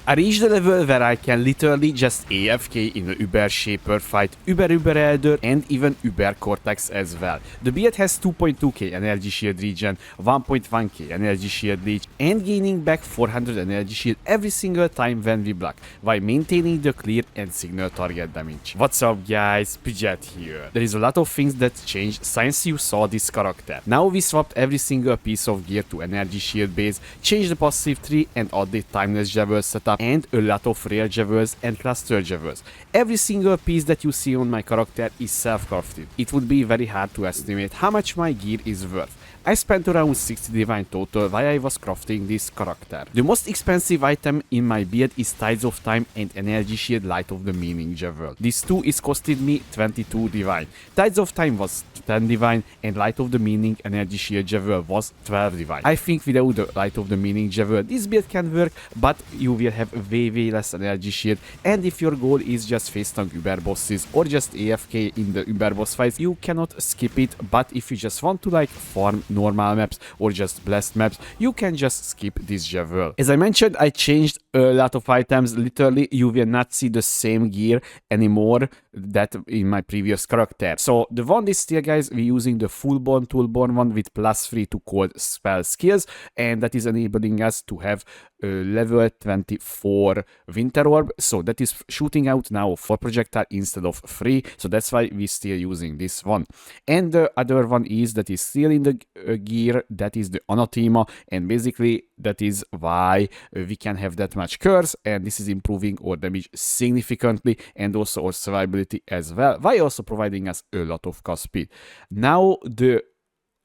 I reached the level where I can literally just AFK in the Uber Shaper fight, Uber Elder and even Uber Cortex as well. The beard has 2.2k energy shield regen, 1.1k energy shield leech and gaining back 400 energy shield every single time when we block, while maintaining the clear and signal target damage. What's up guys, Pidget here. There is a lot of things that changed since you saw this character. Now we swapped every single piece of gear to energy shield base, changed the passive tree and added timeless javel setup and a lot of rare javels and cluster javels. Every single piece that you see on my character is self-crafted. It would be very hard to estimate how much my gear is worth. I spent around 60 divine total while I was crafting this character. The most expensive item in my build is Tides of Time and Energy Shield Light of the Meaning Javel. This two is costed me 22 divine. Tides of Time was 10 divine and Light of the Meaning Energy Shield Javel was 12 divine. I think without the Light of the Meaning Javel this build can work, but you will have way less energy shield, and if your goal is just face tank Uber bosses or just AFK in the Uber boss fights, you cannot skip it. But if you just want to like farm normal maps or just blessed maps, you can just skip this javel. As I mentioned, I changed a lot of items. Literally you will not see the same gear anymore that in my previous character. So the one is still, guys, we're using the full-born toolborn one with +3 to cold spell skills, and that is enabling us to have level 24 winter orb, so that is shooting out now 4 projectile instead of 3, so that's why we're still using this one. And the other one is that is still in the gear, that is the anathema, and basically that is why we can have that much curse, and this is improving our damage significantly and also our survivability as well, while also providing us a lot of cast speed. Now the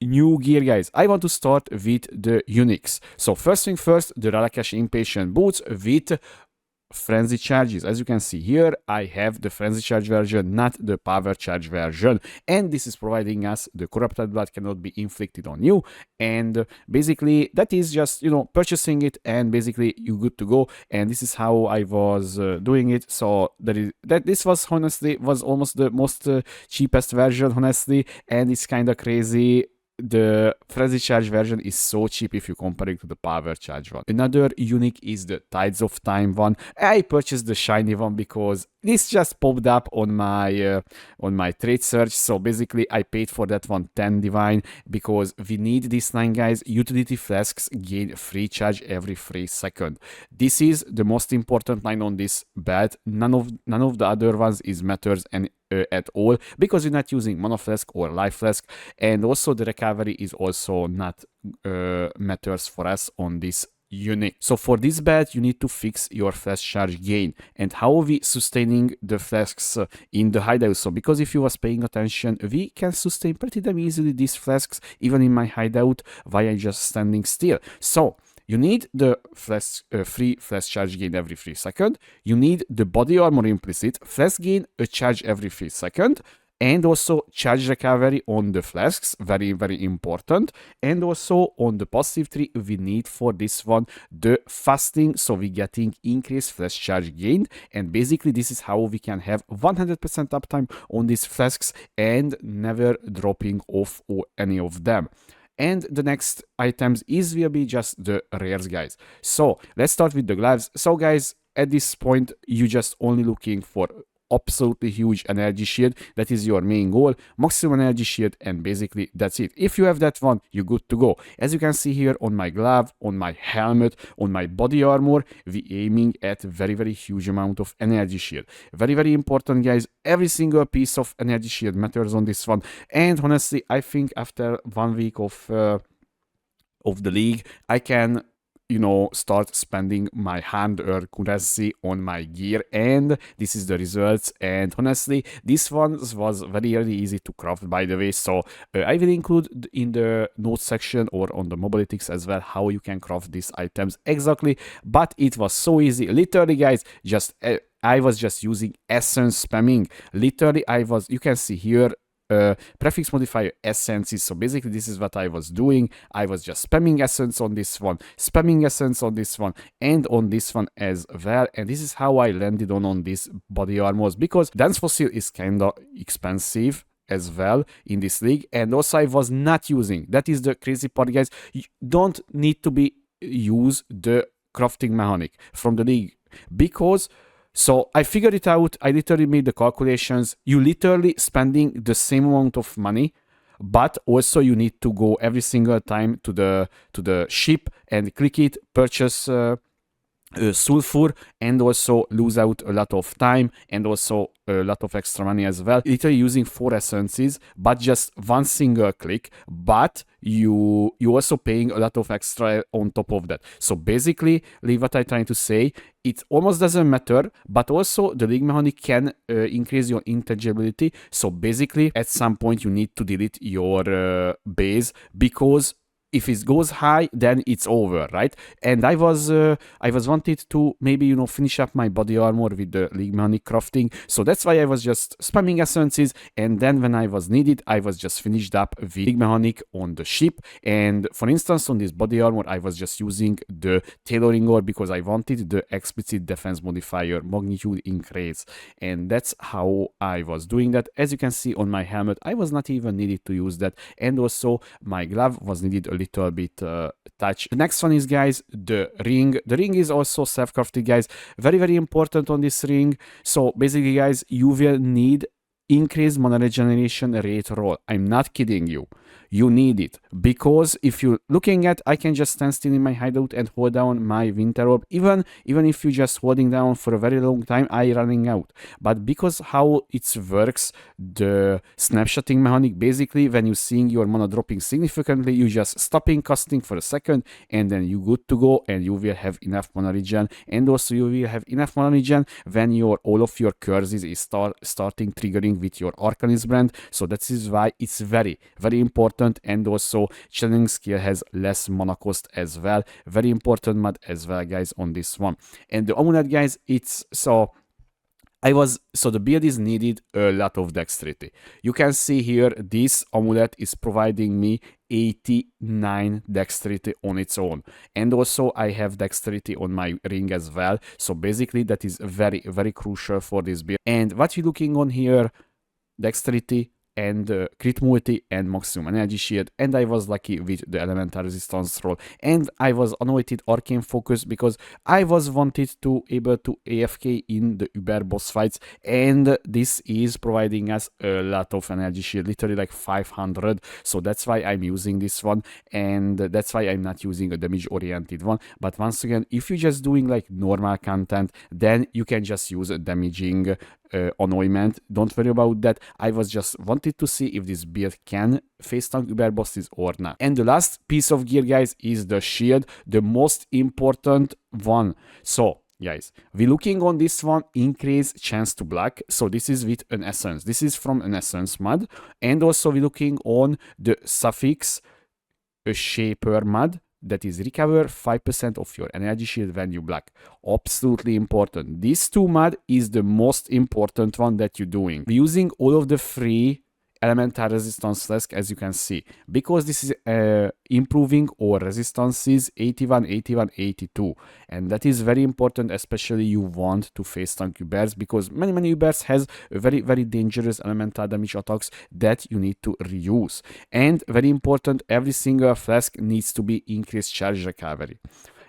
new gear, guys, I want to start with the Unix. So first thing first, the Ralakesh Impatient boots with frenzy charges. As you can see here, I have the frenzy charge version, not the power charge version, and this is providing us the corrupted blood cannot be inflicted on you, and basically that is just, you know, purchasing it and basically you good to go. And this is how I was doing it. So this was honestly almost the most cheapest version, honestly, and it's kind of crazy. The frenzy charge version is so cheap if you compare it to the power charge one. Another unique is the Tides of Time one. I purchased the shiny one because this just popped up on my trade search. So basically I paid for that one 10 divine because we need this line, guys. Utility flasks gain free charge every 3 seconds. This is the most important line on this belt. None of the other ones is matters and at all, because you're not using Mana Flask or Life Flask, and also the recovery is also not matters for us on this unit. So for this belt you need to fix your flash charge gain. And how are we sustaining the flasks in the hideout? So because if you was paying attention, we can sustain pretty damn easily these flasks even in my hideout via just standing still. So you need the free flash charge gain every 3 seconds. You need the body armor implicit, flask gain a charge every 3 seconds, and also charge recovery on the flasks, very important. And also on the passive tree we need for this one the fasting, so we getting increased flash charge gain, and basically this is how we can have 100% uptime on these flasks and never dropping off or any of them. And the next items will be just the rares, guys. So let's start with the gloves. So guys, at this point you just only looking for absolutely huge energy shield. That is your main goal, maximum energy shield, and basically that's it. If you have that one, you're good to go. As you can see here on my glove, on my helmet, on my body armor, we aiming at very huge amount of energy shield. Very important, guys. Every single piece of energy shield matters on this one. And honestly, I think after 1 week of the league, I can, you know, start spending my hard-earned currency on my gear, and this is the results. And honestly, this one was very easy to craft, by the way. So I will include in the notes section or on the mobilities as well how you can craft these items exactly. But it was so easy, literally, guys. Just I was just using essence spamming. Literally, you can see here prefix modifier essences. So basically this is what I was doing. I was just spamming essence on this one, spamming essence on this one, and on this one as well. And this is how I landed on this body armors, because dense fossil is kind of expensive as well in this league. And also I was not using, that is the crazy part, guys, you don't need to use the crafting mechanic from the league. because so I figured it out. I literally made the calculations. You literally spending the same amount of money, but also you need to go every single time to the ship and click it, purchase sulfur, and also lose out a lot of time and also a lot of extra money as well. Literally using 4 essences, but just one single click, but you also paying a lot of extra on top of that. So basically, what I'm trying to say, it almost doesn't matter, but also the league mechanic can increase your intangibility. So basically, at some point you need to delete your base, because if it goes high, then it's over, right? And I was wanted to maybe, you know, finish up my body armor with the league mechanic crafting. So that's why I was just spamming essences, and then when I was needed, I was just finished up with league mechanic on the ship. And for instance, on this body armor, I was just using the tailoring ore because I wanted the explicit defense modifier magnitude increase, and that's how I was doing that. As you can see on my helmet, I was not even needed to use that, and also my glove was needed a little bit touch. The next one is, guys, the ring. The ring is also self-crafted, guys. Very, very important on this ring. So basically, guys, you will need increased mana regeneration rate roll. I'm not kidding you. You need it, because if you're looking at, I can just stand still in my hideout and hold down my winter orb. Even if you just holding down for a very long time, I running out. But because how it works, the snapshotting mechanic, basically when you seeing your mana dropping significantly, you just stopping casting for a second, and then you good to go, and you will have enough mana regen. And also you will have enough mana regen when all of your curses is starting triggering with your Arcanist brand. So that is why it's very, very important. And also channeling skill has less mana cost as well. Very important mod as well, guys, on this one. And the amulet, guys, it's so the build is needed a lot of dexterity. You can see here this amulet is providing me 89 dexterity on its own, and also I have dexterity on my ring as well. So basically that is very, very crucial for this build. And what you're looking on here, dexterity and crit multi and maximum energy shield, and I was lucky with the elemental resistance roll, and I was anointed arcane focus because I was wanted to able to AFK in the Uber boss fights, and this is providing us a lot of energy shield, literally like 500. So that's why I'm using this one, and that's why I'm not using a damage oriented one. But once again, if you're just doing like normal content, then you can just use a damaging anointment. Don't worry about that. I was just wanted to see if this build can face tank Uber bosses or not. And the last piece of gear, guys, is the shield, the most important one. So guys, we're looking on this one, increase chance to block. So this is with an essence. This is from an essence mod. And also we're looking on the suffix shaper mod, that is recover 5% of your energy shield when you block. Absolutely important. This 2 mod is the most important one that you're doing. We're using all of the free elemental resistance flask, as you can see, because this is improving our resistances 81, 81, 82, and that is very important, especially you want to face tank Ubers, because many Ubers has very, very dangerous elemental damage attacks that you need to reuse. And very important, every single flask needs to be increased charge recovery.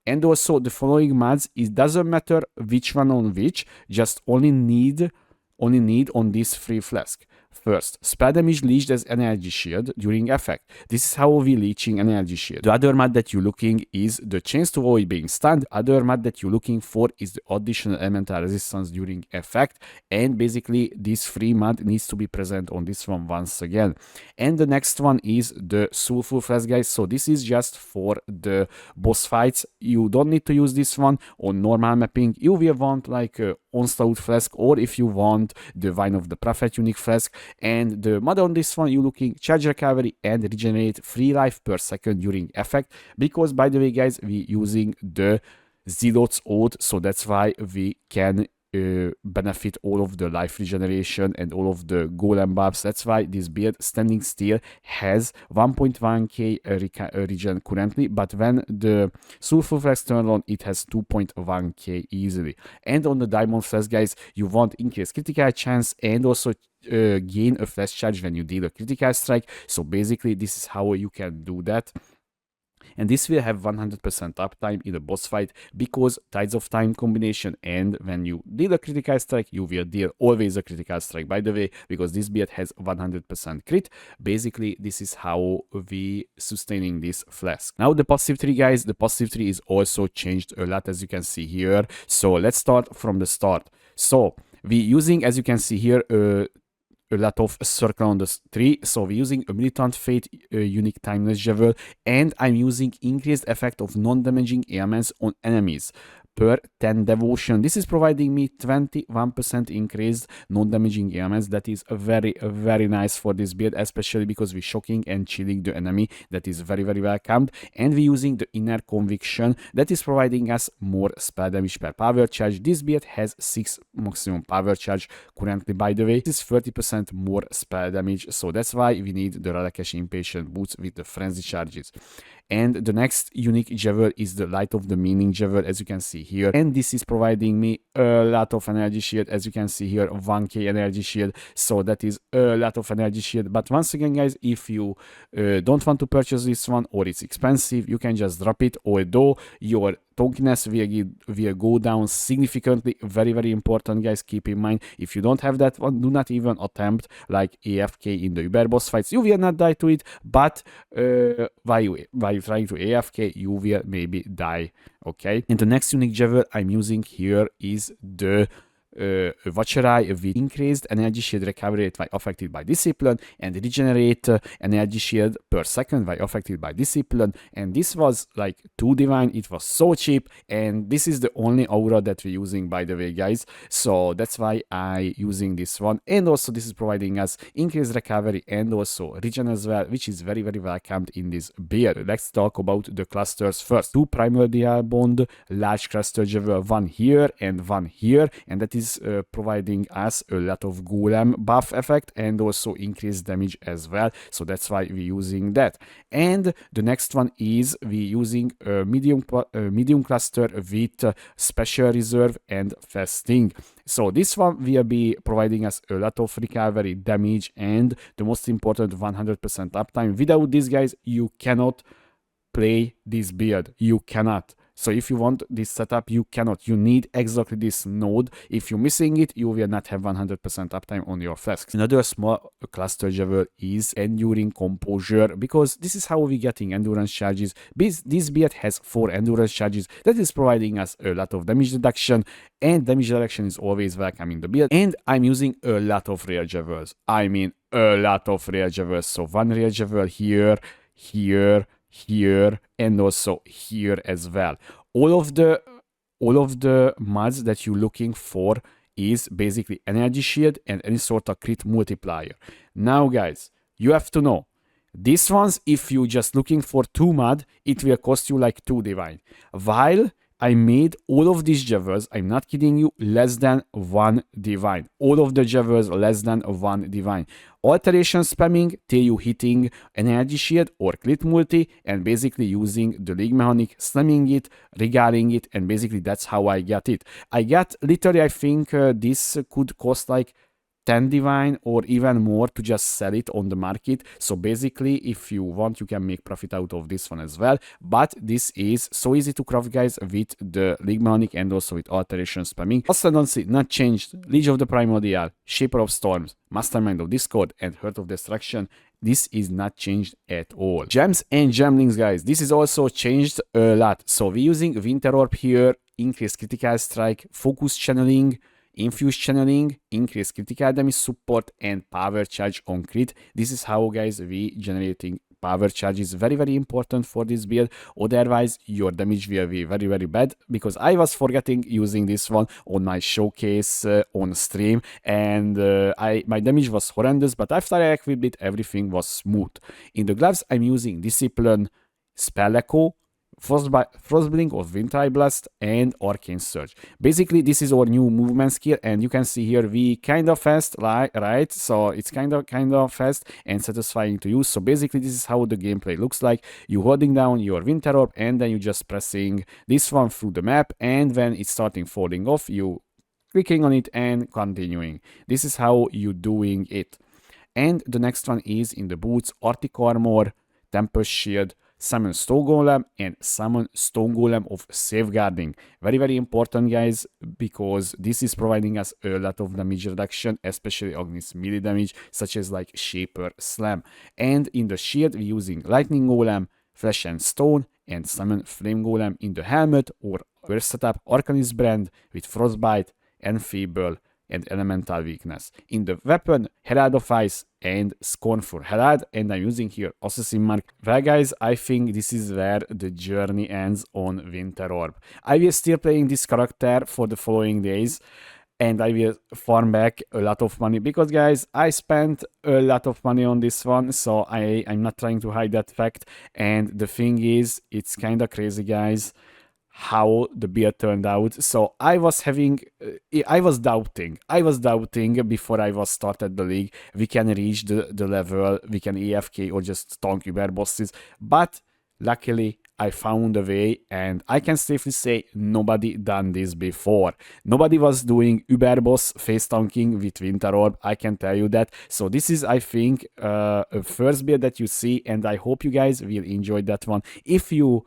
And also the following mods, it doesn't matter which one on which, just only need on this free flask. First, spell damage leached as energy shield during effect. This is how we leeching energy shield. The other mod that you're looking is the chance to avoid being stunned. Other mod that you're looking for is the additional elemental resistance during effect. And basically this free mod needs to be present on this one once again. And the next one is the sulfur flask, guys. So this is just for the boss fights. You don't need to use this one on normal mapping. You will want like onslaught flask, or if you want the Vine of the Prophet unique flask. And the mod on this one, you're looking charge recovery and regenerate 3 life per second during effect, because by the way, guys, we're using the Zealot's Oath, so that's why we can benefit all of the life regeneration and all of the golem buffs. That's why this build standing still has 1.1k regen currently, but when the sulfur flask turn on, it has 2.1k easily. And on the diamond flask, guys, you want increased critical chance and also gain a flash charge when you deal a critical strike. So basically this is how you can do that. And this will have 100% uptime in a boss fight because Tides of Time combination, and when you deal a critical strike, you will deal always a critical strike, by the way, because this build has 100% crit. Basically, this is how we sustaining this Flask. Now the passive tree, guys, the passive tree is also changed a lot, as you can see here. So let's start from the start. So we using, as you can see here, a lot of circle on the tree. So we're using a Militant Fate, unique Timeless Javel, and I'm using increased effect of non-damaging ailments on enemies per 10 devotion. This is providing me 21% increased non-damaging ailments. That is very nice for this build, especially because we're shocking and chilling the enemy. That is very welcomed. And we're using the Inner Conviction. That is providing us more spell damage per power charge. This build has 6 maximum power charge currently, by the way. This is 30% more spell damage, so that's why we need the Radakesh Impatient boots with the frenzy charges. And the next unique Javel is the Light of the Meaning Javel, as you can see here. And this is providing me a lot of energy shield, as you can see here, 1k energy shield. So that is a lot of energy shield. But once again, guys, if you don't want to purchase this one or it's expensive, you can just drop it, although your tonkiness will go down significantly. Very important, guys. Keep in mind, if you don't have that one, do not even attempt like AFK in the Uber boss fights. You will not die to it, but while you're trying to AFK, you will maybe die. Okay. And the next unique Javel I'm using here is the Watcherai with increased energy shield recovery rate while affected by discipline, and regenerate energy shield per second while affected by discipline. And this was like 2 divine. It was so cheap, and this is the only aura that we're using, by the way, guys. So that's why I using this one. And also this is providing us increased recovery and also regen as well, which is very welcomed in this build. Let's talk about the clusters first. 2 Primordial Bond large cluster Javel, one here and one here, and that is providing us a lot of golem buff effect and also increased damage as well. So that's why we're using that. And the next one is we're using a medium cluster with special reserve and fasting. So this one will be providing us a lot of recovery, damage, and the most important, 100% uptime. Without this, guys, you cannot play this build. You cannot. So if you want this setup, you cannot. You need exactly this node. If you're missing it, you will not have 100% uptime on your Flasks. Another small cluster Javel is Enduring Composure, because this is how we're getting endurance charges. This build has 4 endurance charges. That is providing us a lot of damage reduction, and damage reduction is always welcome in the build. And I'm using a lot of rare Javels. I mean a lot of rare Javels. So 1 rare Javel here, here, and also here as well. All of the mods that you're looking for is basically energy shield and any sort of crit multiplier. Now, guys, you have to know, these ones, if you're just looking for 2 mod, it will cost you like 2 divine. While I made all of these Javels, I'm not kidding you, less than 1 divine. All of the Javels less than 1 divine. Alteration spamming till you hitting energy shield or crit multi, and basically using the league mechanic, slamming it, regaling it, and basically that's how I got it. I got literally, I think this could cost like 10 divine or even more to just sell it on the market. So basically, if you want, you can make profit out of this one as well. But this is so easy to craft, guys, with the league mechanic and also with alteration spamming. Ascendancy not changed. Liege of the Primordial, Shaper of Storms, Mastermind of Discord, and Heart of Destruction. This is not changed at all. Gems and gemlings, guys, this is also changed a lot. So we're using Winter Orb here, increased critical strike, focus channeling, infuse channeling, increase critical damage support, and power charge on crit. This is how, guys, we generating power charge. Is very important for this build, otherwise your damage will be very bad, because I was forgetting using this one on my showcase on stream, and my damage was horrendous, but after I equipped it, everything was smooth. In the gloves, I'm using Discipline, Spell Echo, Frostblink of Winter Blast, and Arcane Surge. Basically, this is our new movement skill, and you can see here we kind of fast, right? So it's kind of fast and satisfying to use. So basically, this is how the gameplay looks like. You holding down your Winter Orb, and then you just pressing this one through the map, and when it's starting falling off, you clicking on it and continuing. This is how you doing it. And the next one is in the boots, Arctic Armor, Tempest Shield, summon Stone Golem, and summon Stone Golem of Safeguarding. Very, very important, guys, because this is providing us a lot of damage reduction, especially against melee damage, such as like Shaper Slam. And in the shield, we're using Lightning Golem, Flesh and Stone, and summon Flame Golem in the helmet, or setup Arcanist Brand with Frostbite, Enfeeble, and Elemental Weakness. In the weapon, Herald of Ice and Scorn for Herald, and I'm using here Assassin Mark. Well, guys, I think this is where the journey ends on Winter Orb. I will still playing this character for the following days, and I will farm back a lot of money, because, guys, I spent a lot of money on this one, so I'm not trying to hide that fact. And the thing is, it's kind of crazy, guys, how the build turned out. So I was doubting before I was started the league we can reach the level, we can AFK or just tank Uber bosses, but luckily I found a way, and I can safely say nobody done this before. Nobody was doing Uber boss face tanking with Winter Orb, I can tell you that. So this is, I think, a first build that you see, and I hope you guys will enjoy that one if you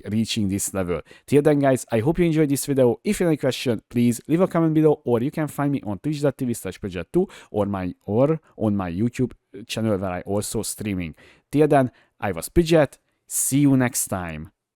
reaching this level. Till then, guys, I hope you enjoyed this video. If you have any question, please leave a comment below, or you can find me on twitch.tv/Pidget2 or on my YouTube channel, where I also streaming. Till then, I was Pidget. See you next time.